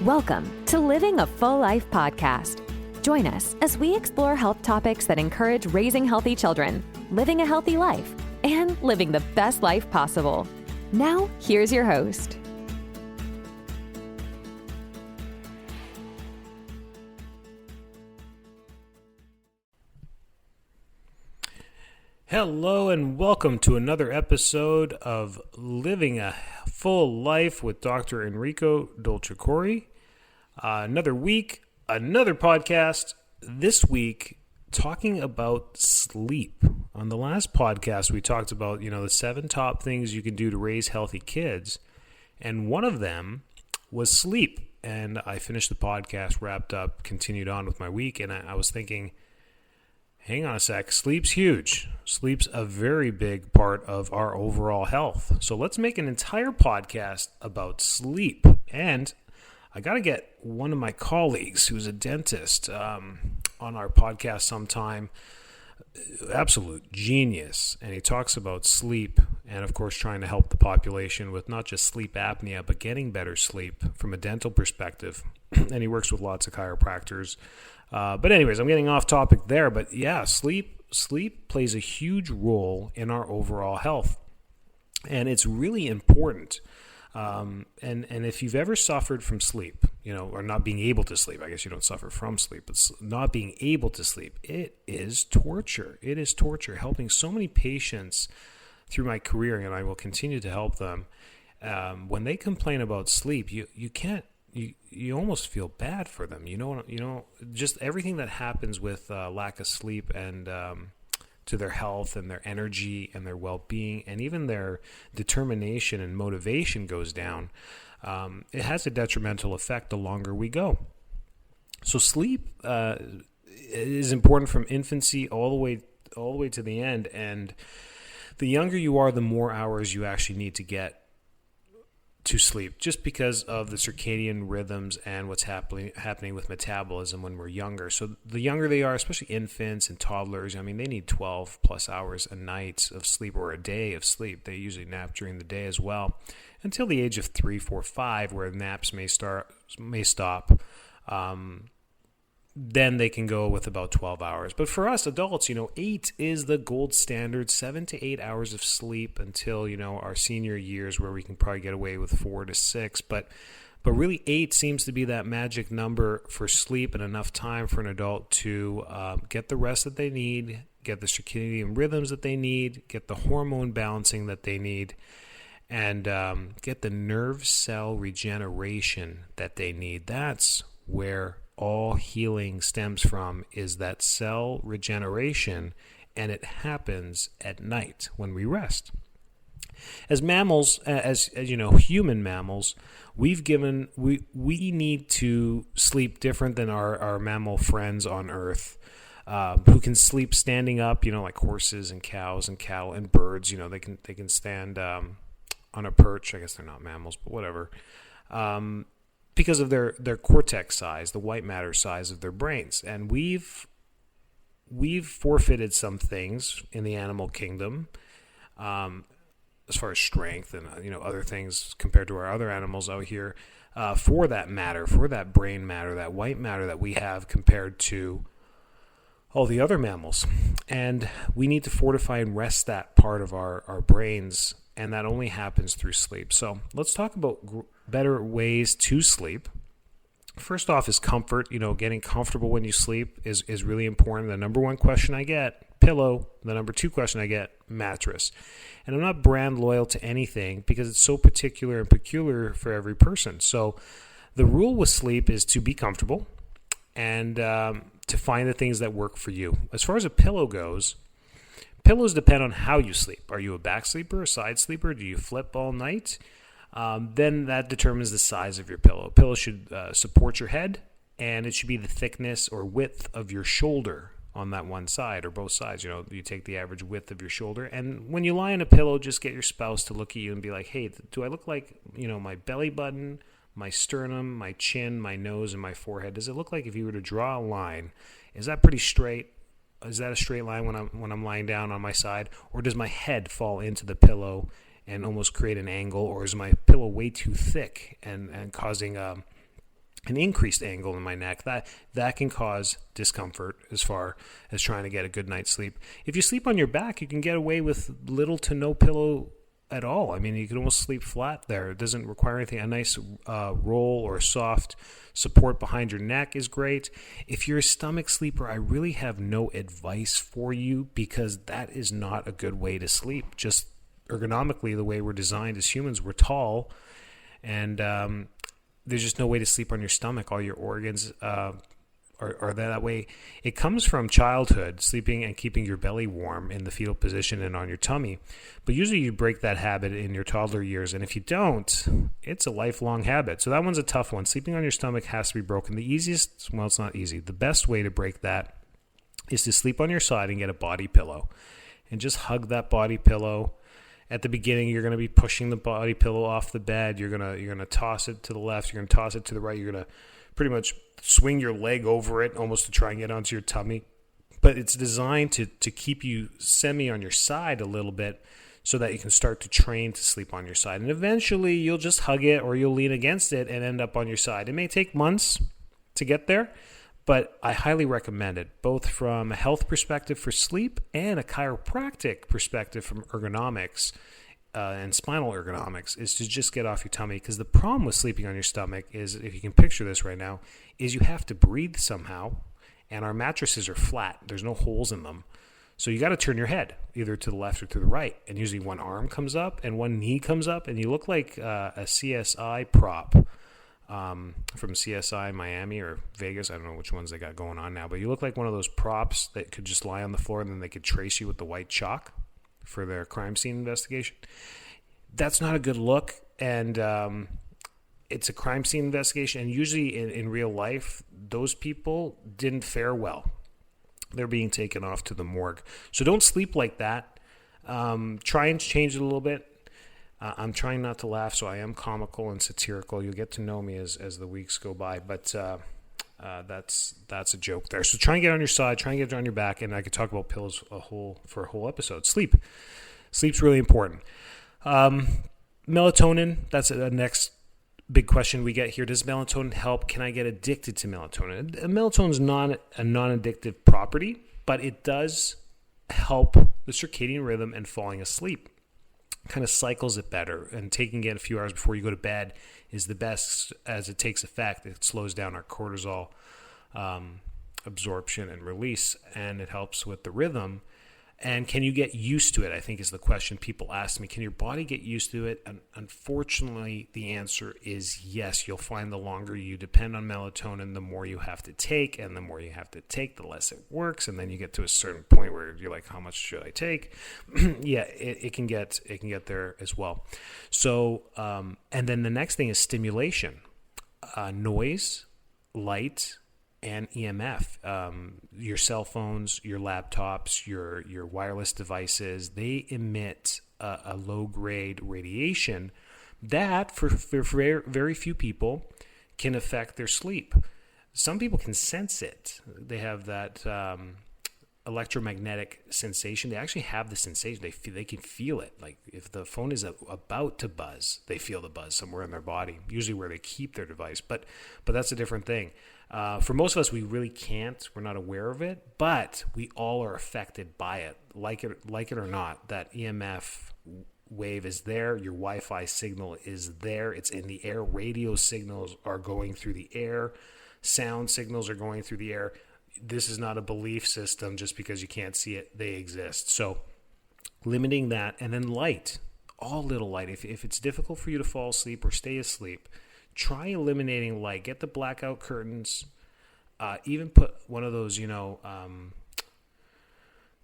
Welcome to Living a Full Life podcast. Join us as we explore health topics that encourage raising healthy children, living a healthy life, and living the best life possible. Now, here's your host. Hello and welcome to another episode of Living a Full Life with Dr. Enrico Dolcecore. Another week, another podcast. This week, talking about sleep. On the last podcast, we talked about, the 7 top things you can do to raise healthy kids. And one of them was sleep. And I finished the podcast, wrapped up, continued on with my week. And I was thinking, hang on a sec, sleep's huge. Sleep's a very big part of our overall health. So let's make an entire podcast about sleep. And I got to get one of my colleagues who's a dentist on our podcast sometime. Absolute genius. And he talks about sleep and, of course, trying to help the population with not just sleep apnea, but getting better sleep from a dental perspective. And he works with lots of chiropractors. But anyways, I'm getting off topic there. But yeah, sleep plays a huge role in our overall health. And it's really important. And if you've ever suffered from sleep, or not being able to sleep, I guess you don't suffer from sleep, but not being able to sleep, it is torture. It is torture. Helping so many patients through my career, and I will continue to help them. When they complain about sleep, you can't. You almost feel bad for them. Just everything that happens with lack of sleep and to their health and their energy and their well-being and even their determination and motivation goes down. It has a detrimental effect the longer we go. So sleep is important from infancy all the way to the end. And the younger you are, the more hours you actually need to get to sleep, just because of the circadian rhythms and what's happening with metabolism when we're younger. So the younger they are, especially infants and toddlers, they need 12 plus hours a night of sleep or a day of sleep. They usually nap during the day as well, until the age of 3, 4, 5, where naps may stop. Then they can go with about 12 hours. But for us adults, 8 is the gold standard, 7 to 8 hours of sleep until, our senior years, where we can probably get away with 4 to 6. But really 8 seems to be that magic number for sleep and enough time for an adult to get the rest that they need, get the circadian rhythms that they need, get the hormone balancing that they need, and get the nerve cell regeneration that they need. That's where all healing stems from, is that cell regeneration, and it happens at night when we rest. As mammals, as human mammals, we need to sleep different than our mammal friends on Earth, who can sleep standing up, like horses and cows and cattle and birds. They can stand on a perch. I guess they're not mammals, but whatever. Because of their cortex size, the white matter size of their brains. And we've forfeited some things in the animal kingdom as far as strength and other things compared to our other animals out here for that matter, for that brain matter, that white matter that we have compared to all the other mammals. And we need to fortify and rest that part of our brains, and that only happens through sleep. So let's talk about better ways to sleep. First off is comfort. Getting comfortable when you sleep is really important. The number one question I get, pillow. The number 2 question I get, mattress. And I'm not brand loyal to anything because it's so particular and peculiar for every person. So the rule with sleep is to be comfortable and to find the things that work for you. As far as a pillow goes, pillows depend on how you sleep. Are you a back sleeper, a side sleeper? Do you flip all night? Then that determines the size of your pillow. A pillow should support your head, and it should be the thickness or width of your shoulder on that one side or both sides. You take the average width of your shoulder. And when you lie on a pillow, just get your spouse to look at you and be like, hey, do I look like, my belly button, my sternum, my chin, my nose, and my forehead? Does it look like, if you were to draw a line, is that pretty straight? Is that a straight line when I'm lying down on my side? Or does my head fall into the pillow and almost create an angle? Or is my pillow way too thick and causing an increased angle in my neck. That can cause discomfort as far as trying to get a good night's sleep. If you sleep on your back, you can get away with little to no pillow at all. I mean, you can almost sleep flat there. It doesn't require anything. A nice roll or soft support behind your neck is great. If you're a stomach sleeper, I really have no advice for you, because that is not a good way to sleep. Just ergonomically, the way we're designed as humans, we're tall, and there's just no way to sleep on your stomach. All your organs are that way. It comes from childhood, sleeping and keeping your belly warm in the fetal position and on your tummy. But usually you break that habit in your toddler years, and if you don't, it's a lifelong habit. So that one's a tough one. Sleeping on your stomach has to be broken. The easiest, well, it's not easy. The best way to break that is to sleep on your side and get a body pillow, and just hug that body pillow. At the beginning, you're going to be pushing the body pillow off the bed. You're going to toss it to the left. You're going to toss it to the right. You're going to pretty much swing your leg over it almost to try and get onto your tummy. But it's designed to keep you semi on your side a little bit, so that you can start to train to sleep on your side. And eventually, you'll just hug it, or you'll lean against it and end up on your side. It may take months to get there, but I highly recommend it, both from a health perspective for sleep and a chiropractic perspective from ergonomics and spinal ergonomics, is to just get off your tummy. Because the problem with sleeping on your stomach is, if you can picture this right now, is you have to breathe somehow, and our mattresses are flat. There's no holes in them. So you got to turn your head either to the left or to the right. And usually one arm comes up and one knee comes up, and you look like a CSI prop from CSI Miami or Vegas. I don't know which ones they got going on now, but you look like one of those props that could just lie on the floor, and then they could trace you with the white chalk for their crime scene investigation. That's not a good look, and it's a crime scene investigation, and usually in real life, those people didn't fare well. They're being taken off to the morgue. So don't sleep like that. Try and change it a little bit. I'm trying not to laugh, so I am comical and satirical. You'll get to know me as the weeks go by, but that's a joke there. So try and get on your side, try and get on your back, and I could talk about pillows for a whole episode. Sleep's really important. Melatonin, that's the next big question we get here. Does melatonin help? Can I get addicted to melatonin? Melatonin is not a non-addictive property, but it does help the circadian rhythm and falling asleep. Kind of cycles it better, and taking it a few hours before you go to bed is the best, as it takes effect. It slows down our cortisol absorption and release, and it helps with the rhythm. And can you get used to it, I think, is the question people ask me. Can your body get used to it? And unfortunately, the answer is yes. You'll find the longer you depend on melatonin, the more you have to take. And the more you have to take, the less it works. And then you get to a certain point where you're like, how much should I take? Yeah, it can get there as well. So, and then the next thing is stimulation. Noise, light, and EMF. Your cell phones, your laptops, your wireless devices, they emit a low-grade radiation that, for very few people, can affect their sleep. Some people can sense it. They have that electromagnetic sensation. They actually have the sensation. They can feel it. Like if the phone is about to buzz, they feel the buzz somewhere in their body, usually where they keep their device. But that's a different thing. For most of us, we really can't. We're not aware of it, but we all are affected by it, like it or not. That EMF wave is there. Your Wi-Fi signal is there. It's in the air. Radio signals are going through the air. Sound signals are going through the air. This is not a belief system just because you can't see it. They exist. So limiting that, and then light, all little light. If it's difficult for you to fall asleep or stay asleep, try eliminating light. Get the blackout curtains. Even put one of those,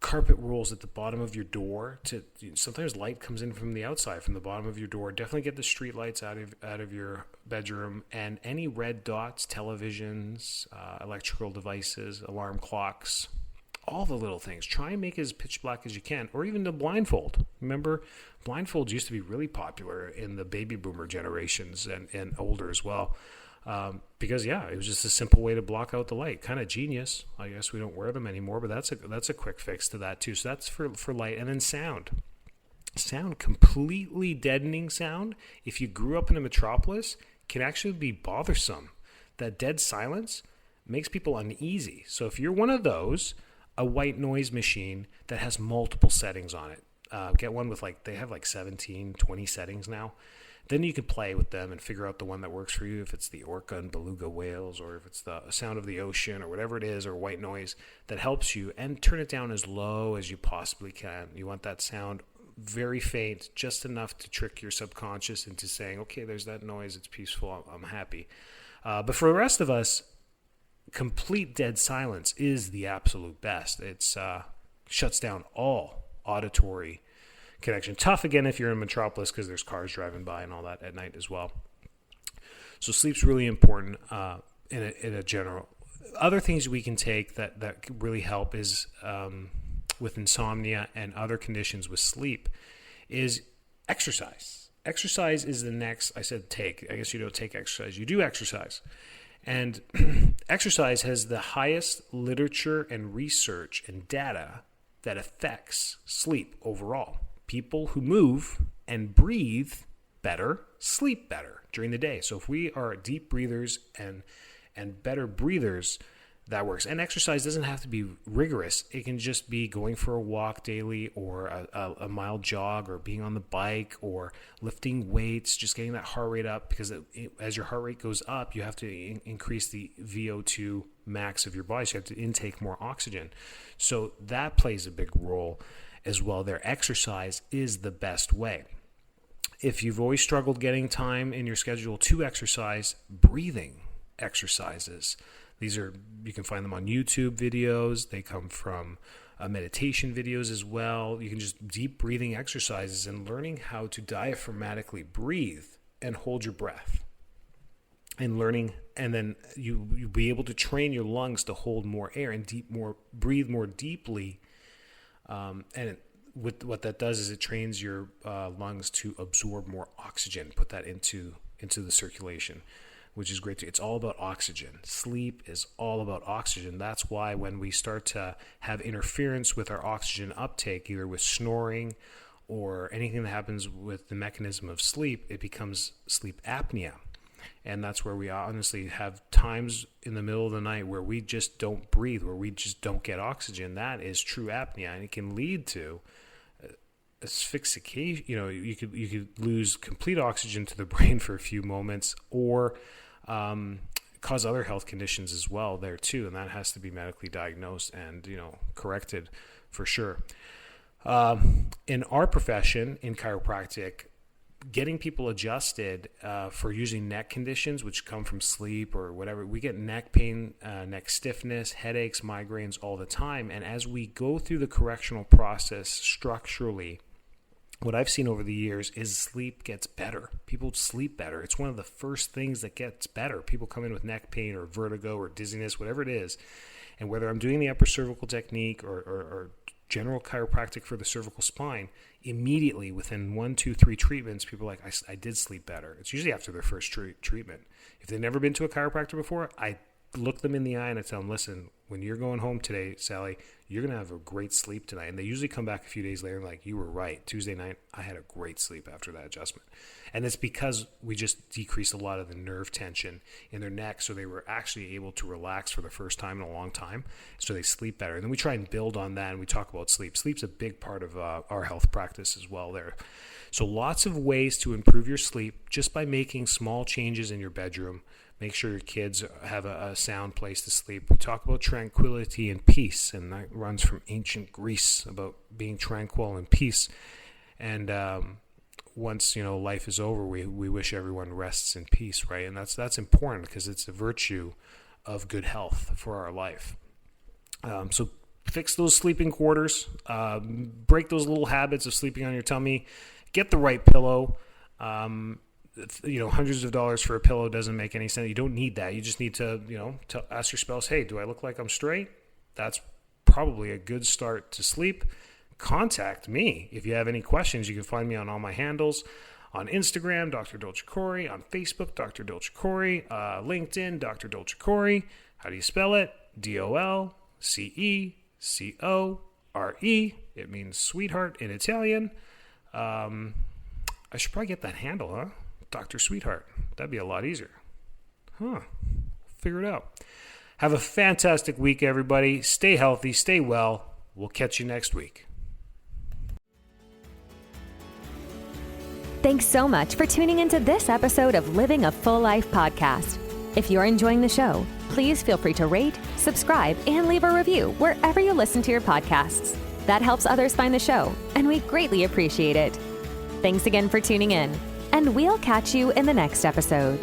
carpet rolls at the bottom of your door. Sometimes light comes in from the outside, from the bottom of your door. Definitely get the street lights out of your bedroom, and any red dots, televisions, electrical devices, alarm clocks, all the little things. Try and make it as pitch black as you can, or even the blindfold. Remember, blindfolds used to be really popular in the baby boomer generations and older as well. Because it was just a simple way to block out the light. Kind of genius. I guess we don't wear them anymore, but that's a quick fix to that too. So that's for light. And then sound, completely deadening sound. If you grew up in a metropolis, can actually be bothersome. that dead silence makes people uneasy. So if you're one of those, a white noise machine that has multiple settings on it, get one with they have 17, 20 settings now. Then you can play with them and figure out the one that works for you, if it's the orca and beluga whales, or if it's the sound of the ocean, or whatever it is, or white noise that helps you, and turn it down as low as you possibly can. You want that sound very faint, just enough to trick your subconscious into saying, okay, there's that noise, it's peaceful, I'm happy. But for the rest of us, complete dead silence is the absolute best. It's shuts down all auditory connection. Tough again if you're in Metropolis, because there's cars driving by and all that at night as well. So sleep's really important in a general. Other things we can take that really help is with insomnia and other conditions with sleep is exercise. Exercise is the next. I said take. I guess you don't take exercise. You do exercise. And exercise has the highest literature and research and data that affects sleep overall. People who move and breathe better sleep better during the day. So if we are deep breathers and better breathers, that works. And exercise doesn't have to be rigorous. It can just be going for a walk daily, or a mild jog, or being on the bike, or lifting weights, just getting that heart rate up, because as your heart rate goes up, you have to increase the VO2 max of your body. So you have to intake more oxygen. So that plays a big role as well. Their exercise is the best way. If you've always struggled getting time in your schedule to exercise, breathing exercises. You can find them on YouTube videos. They come from meditation videos as well. You can just deep breathing exercises and learning how to diaphragmatically breathe and hold your breath. And then you'll be able to train your lungs to hold more air and breathe more deeply. What that does is it trains your lungs to absorb more oxygen, put that into the circulation, which is great. It's all about oxygen. Sleep is all about oxygen. That's why when we start to have interference with our oxygen uptake, either with snoring or anything that happens with the mechanism of sleep, it becomes sleep apnea. And that's where we honestly have times in the middle of the night where we just don't breathe, where we just don't get oxygen. That is true apnea, and it can lead to asphyxiation. You could lose complete oxygen to the brain for a few moments, or cause other health conditions as well there too, and that has to be medically diagnosed and corrected for sure. In our profession, in chiropractic, getting people adjusted for using neck conditions which come from sleep or whatever, we get neck pain, neck stiffness, headaches, migraines all the time. And as we go through the correctional process structurally, what I've seen over the years is sleep gets better. People sleep better. It's one of the first things that gets better. People come in with neck pain or vertigo or dizziness, whatever it is. And whether I'm doing the upper cervical technique or general chiropractic for the cervical spine, immediately within 1, 2, 3 treatments, people are like, I did sleep better. It's usually after their first treatment. If they've never been to a chiropractor before, I look them in the eye and I tell them, listen, when you're going home today, Sally, you're going to have a great sleep tonight. And they usually come back a few days later and like, you were right. Tuesday night, I had a great sleep after that adjustment. And it's because we just decreased a lot of the nerve tension in their neck, so they were actually able to relax for the first time in a long time, so they sleep better. And then we try and build on that, and we talk about sleep. Sleep's a big part of our health practice as well there. So lots of ways to improve your sleep just by making small changes in your bedroom. Make sure your kids have a sound place to sleep. We talk about tranquility and peace, and that runs from ancient Greece, about being tranquil and peace. And once life is over, we wish everyone rests in peace, right? And that's important because it's a virtue of good health for our life. So fix those sleeping quarters. Break those little habits of sleeping on your tummy. Get the right pillow. Hundreds of dollars for a pillow doesn't make any sense. You don't need that. You just need to ask your spouse, hey, do I look like I'm straight? That's probably a good start to sleep. Contact me if you have any questions. You can find me on all my handles. On Instagram, Dr. Dolcecore. On Facebook, Dr. Dolcecore. LinkedIn, Dr. Dolcecore. How do you spell it? Dolcecore. It means sweetheart in Italian. I should probably get that handle, huh? Dr. Sweetheart. That'd be a lot easier. figure it out. Have a fantastic week, everybody. Stay healthy, stay well. We'll catch you next week. Thanks so much for tuning into this episode of Living a Full Life podcast. If you're enjoying the show, please feel free to rate, subscribe, and leave a review wherever you listen to your podcasts. That helps others find the show, and we greatly appreciate it. Thanks again for tuning in, and we'll catch you in the next episode.